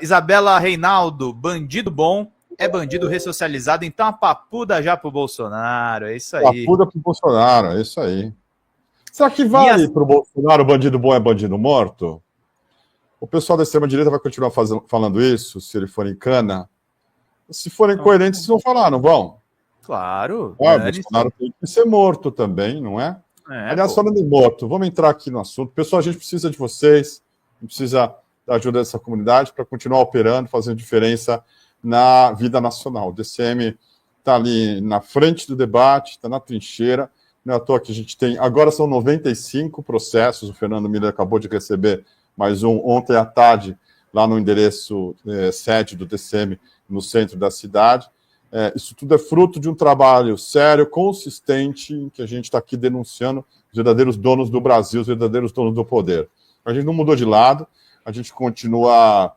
Isabela Reinaldo, bandido bom é bandido ressocializado, então a papuda já pro Bolsonaro, é isso aí. Papuda pro Bolsonaro, é isso aí. Será que vale pro Bolsonaro bandido bom é bandido morto? O pessoal da extrema-direita vai continuar falando isso, se ele for em cana? Se forem coerentes, eles vão falar, não vão? Claro. O Bolsonaro tem que ser morto também, não é? Aliás, falando de morto, vamos entrar aqui no assunto. Pessoal, a gente precisa de vocês, precisa da ajuda dessa comunidade para continuar operando, fazendo diferença na vida nacional. O DCM está ali na frente do debate, está na trincheira. Não é à toa que a gente tem... Agora são 95 processos, o Fernando Miller acabou de receber mais um ontem à tarde, lá no endereço sede do DCM, no centro da cidade. Isso tudo é fruto de um trabalho sério, consistente, em que a gente está aqui denunciando os verdadeiros donos do Brasil, os verdadeiros donos do poder. A gente não mudou de lado, a gente continua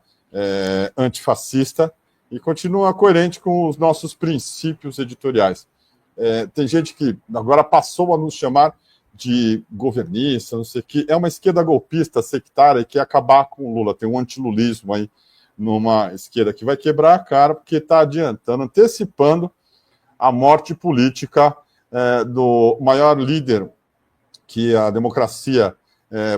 antifascista e continua coerente com os nossos princípios editoriais. Tem gente que agora passou a nos chamar de governista, não sei o que, é uma esquerda golpista, sectária, e quer acabar com o Lula, tem um antilulismo aí, numa esquerda que vai quebrar a cara, porque está adiantando, antecipando a morte política do maior líder que a democracia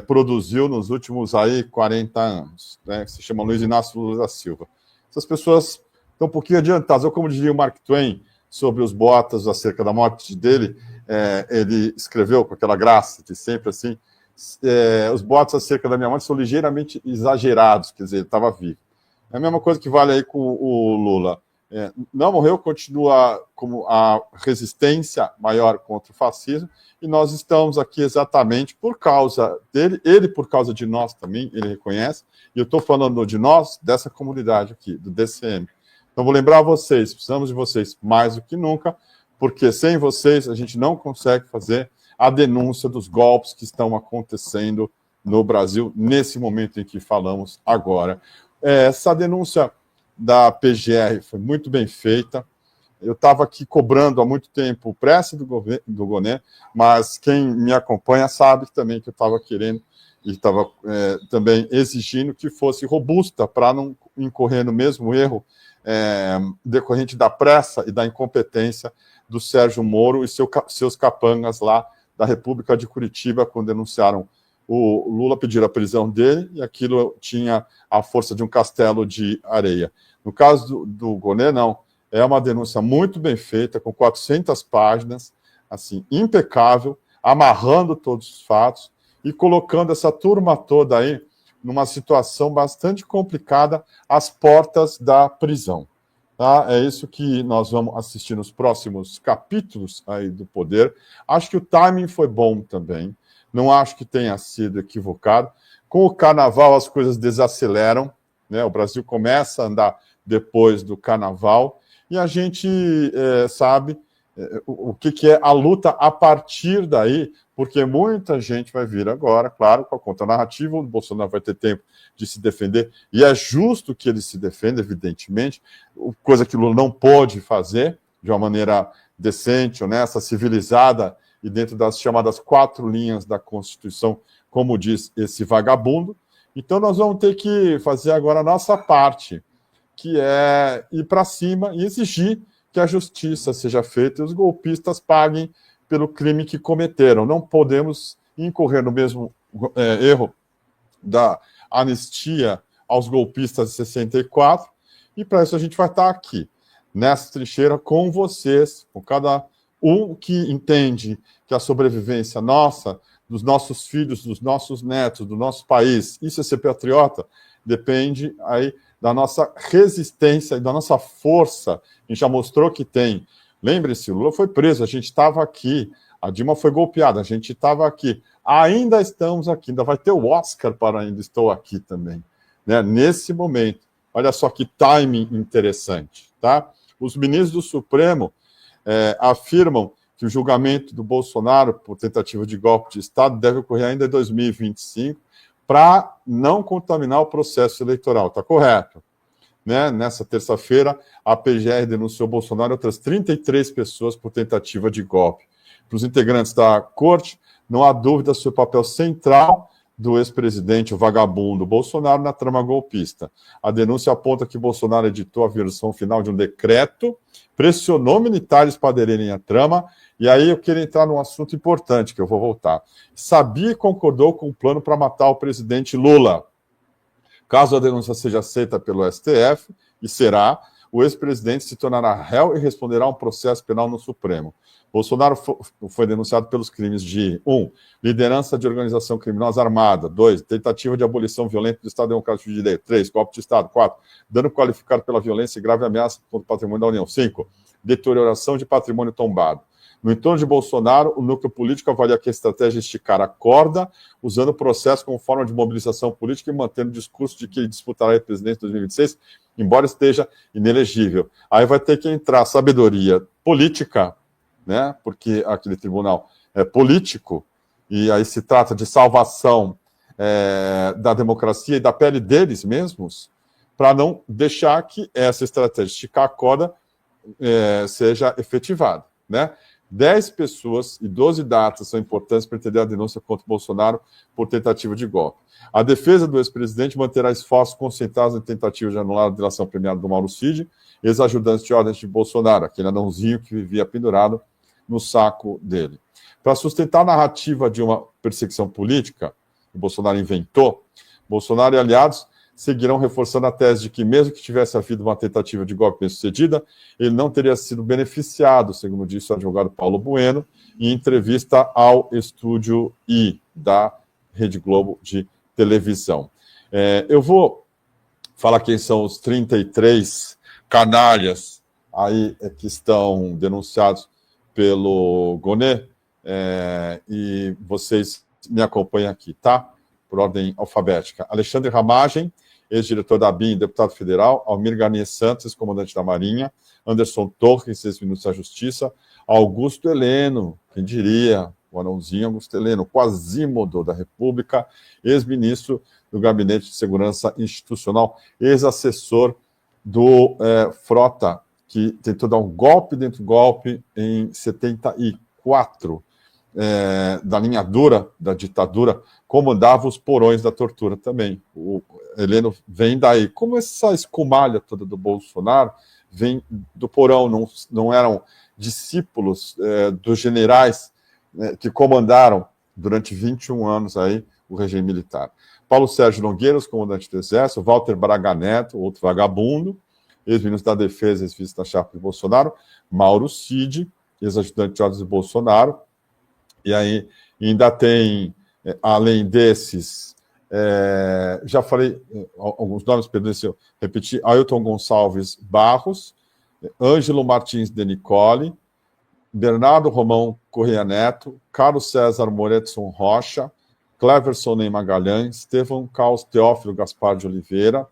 produziu nos últimos 40 anos, né, que se chama Luiz Inácio Lula da Silva. Essas pessoas estão um pouquinho adiantadas, ou como diria o Mark Twain sobre os boatos acerca da morte dele, ele escreveu com aquela graça de sempre assim, os boatos acerca da minha morte são ligeiramente exagerados, quer dizer, ele estava vivo. É a mesma coisa que vale aí com o Lula. Não morreu, continua como a resistência maior contra o fascismo, e nós estamos aqui exatamente por causa dele, ele por causa de nós também, ele reconhece, e eu estou falando de nós, dessa comunidade aqui, do DCM. Então, vou lembrar vocês, precisamos de vocês mais do que nunca, porque sem vocês a gente não consegue fazer a denúncia dos golpes que estão acontecendo no Brasil, nesse momento em que falamos agora. Essa denúncia da PGR foi muito bem feita. Eu estava aqui cobrando há muito tempo o prece do Goné, mas quem me acompanha sabe também que eu estava querendo e estava também exigindo que fosse robusta para não incorrer no mesmo erro decorrente da pressa e da incompetência do Sérgio Moro e seus capangas lá da República de Curitiba, quando denunciaram o Lula, pediram a prisão dele, e aquilo tinha a força de um castelo de areia. No caso do Goné, não. É uma denúncia muito bem feita, com 400 páginas, assim, impecável, amarrando todos os fatos e colocando essa turma toda aí numa situação bastante complicada às portas da prisão. Tá? É isso que nós vamos assistir nos próximos capítulos aí do Poder. Acho que o timing foi bom também. Não acho que tenha sido equivocado. Com o Carnaval, as coisas desaceleram, né? O Brasil começa a andar depois do Carnaval, e a gente sabe o que é a luta a partir daí, porque muita gente vai vir agora, claro, com a contranarrativa, o Bolsonaro vai ter tempo de se defender, e é justo que ele se defenda, evidentemente, coisa que o Lula não pode fazer de uma maneira decente, honesta, civilizada, e dentro das chamadas 4 linhas da Constituição, como diz esse vagabundo. Então, nós vamos ter que fazer agora a nossa parte, que é ir para cima e exigir que a justiça seja feita e os golpistas paguem pelo crime que cometeram. Não podemos incorrer no mesmo erro da anistia aos golpistas de 64, e para isso a gente vai estar aqui, nessa trincheira, com vocês, com cada um que entende que a sobrevivência nossa, dos nossos filhos, dos nossos netos, do nosso país, isso é ser patriota, depende aí da nossa resistência e da nossa força. A gente já mostrou que tem. Lembre-se, o Lula foi preso, a gente estava aqui, a Dilma foi golpeada, a gente estava aqui. Ainda estamos aqui, ainda vai ter o Oscar para Ainda Estou Aqui também, né? Nesse momento. Olha só que timing interessante, tá? Os ministros do Supremo afirmam que o julgamento do Bolsonaro por tentativa de golpe de Estado deve ocorrer ainda em 2025 para não contaminar o processo eleitoral. Está correto. Né? Nessa terça-feira, a PGR denunciou Bolsonaro e outras 33 pessoas por tentativa de golpe. Para os integrantes da corte, não há dúvida sobre o papel central do ex-presidente, o vagabundo Bolsonaro, na trama golpista. A denúncia aponta que Bolsonaro editou a versão final de um decreto, pressionou militares para aderirem à trama, e aí eu quero entrar num assunto importante, que eu vou voltar. Sabia e concordou com o plano para matar o presidente Lula. Caso a denúncia seja aceita pelo STF, e será, o ex-presidente se tornará réu e responderá a um processo penal no Supremo. Bolsonaro foi denunciado pelos crimes de 1. Liderança de organização criminosa armada. 2. Tentativa de abolição violenta do Estado Democrático de Direito. 3. Golpe de Estado. 4. Dano qualificado pela violência e grave ameaça contra o patrimônio da União. 5. Deterioração de patrimônio tombado. No entorno de Bolsonaro, o núcleo político avalia que a estratégia é esticar a corda, usando o processo como forma de mobilização política e mantendo o discurso de que ele disputará a presidência em 2026, embora esteja inelegível. Aí vai ter que entrar a sabedoria política, né? Porque aquele tribunal é político, e aí se trata de salvação da democracia e da pele deles mesmos, para não deixar que essa estratégia de esticar a corda seja efetivada, né? 10 pessoas e 12 datas são importantes para entender a denúncia contra Bolsonaro por tentativa de golpe. A defesa do ex-presidente manterá esforços concentrados na tentativa de anular a delação premiada do Mauro Cid, ex-ajudante de ordens de Bolsonaro, aquele anãozinho que vivia pendurado no saco dele. Para sustentar a narrativa de uma perseguição política, que Bolsonaro inventou, Bolsonaro e aliados seguirão reforçando a tese de que, mesmo que tivesse havido uma tentativa de golpe bem-sucedida, ele não teria sido beneficiado, segundo disse o advogado Paulo Bueno, em entrevista ao Estúdio I, da Rede Globo de televisão. Eu vou falar quem são os 33 canalhas aí que estão denunciados pelo Gonê, e vocês me acompanham aqui, tá? Por ordem alfabética. Alexandre Ramagem, ex-diretor da ABIN, deputado federal. Almir Garnier Santos, ex-comandante da Marinha. Anderson Torres, ex-ministro da Justiça. Augusto Heleno, quem diria, o anãozinho Augusto Heleno, Quasímodo da República, ex-ministro do Gabinete de Segurança Institucional, ex-assessor do Frota, que tentou dar um golpe dentro do golpe em 74, da linha dura da ditadura, comandava os porões da tortura também. O Heleno vem daí. Como essa escumalha toda do Bolsonaro vem do porão, não eram discípulos dos generais que comandaram durante 21 anos aí o regime militar. Paulo Sérgio Nogueira, comandante do Exército. Walter Braga Neto, outro vagabundo, ex-ministro da Defesa, ex-vice da chapa de Bolsonaro. Mauro Cid, ex-ajudante de ordens de Bolsonaro. E aí ainda tem, além desses, já falei alguns nomes, perdão se eu repetir, Ailton Gonçalves Barros, Ângelo Martins de Nicole, Bernardo Romão Correia Neto, Carlos César Moretson Rocha, Cleverson Ney Magalhães, Estevão Caos Teófilo Gaspar de Oliveira,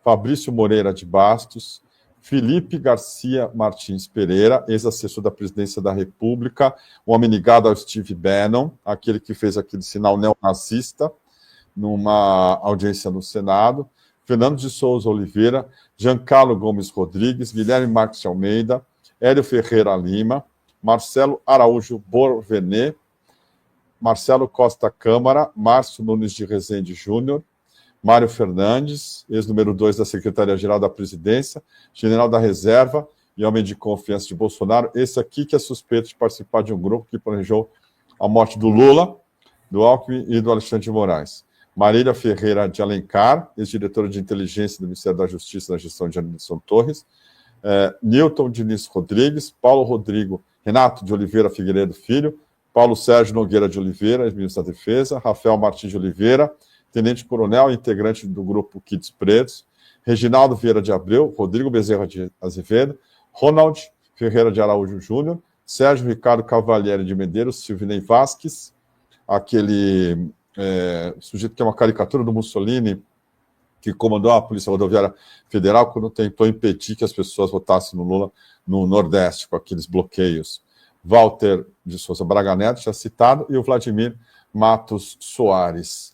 Fabrício Moreira de Bastos, Felipe Garcia Martins Pereira, ex-assessor da Presidência da República, um homem ligado ao Steve Bannon, aquele que fez aquele sinal neonazista numa audiência no Senado, Fernando de Souza Oliveira, Giancarlo Gomes Rodrigues, Guilherme Marques de Almeida, Hélio Ferreira Lima, Marcelo Araújo Borvenet, Marcelo Costa Câmara, Márcio Nunes de Rezende Júnior, Mário Fernandes, ex-número 2 da Secretaria-Geral da Presidência, general da Reserva e homem de confiança de Bolsonaro. Esse aqui que é suspeito de participar de um grupo que planejou a morte do Lula, do Alckmin e do Alexandre de Moraes. Marília Ferreira de Alencar, ex-diretora de inteligência do Ministério da Justiça na gestão de Anderson Torres. Newton Diniz Rodrigues, Paulo Rodrigo, Renato de Oliveira Figueiredo Filho, Paulo Sérgio Nogueira de Oliveira, ex-ministro da Defesa, Rafael Martins de Oliveira, tenente-coronel, integrante do grupo Kids Pretos, Reginaldo Vieira de Abreu, Rodrigo Bezerra de Azevedo, Ronald Ferreira de Araújo Júnior, Sérgio Ricardo Cavalieri de Medeiros, Silvinei Vasques, aquele sujeito que é uma caricatura do Mussolini, que comandou a Polícia Rodoviária Federal quando tentou impedir que as pessoas votassem no Lula no Nordeste, com aqueles bloqueios. Walter de Souza Braga Neto, já citado, e o Vladimir Matos Soares.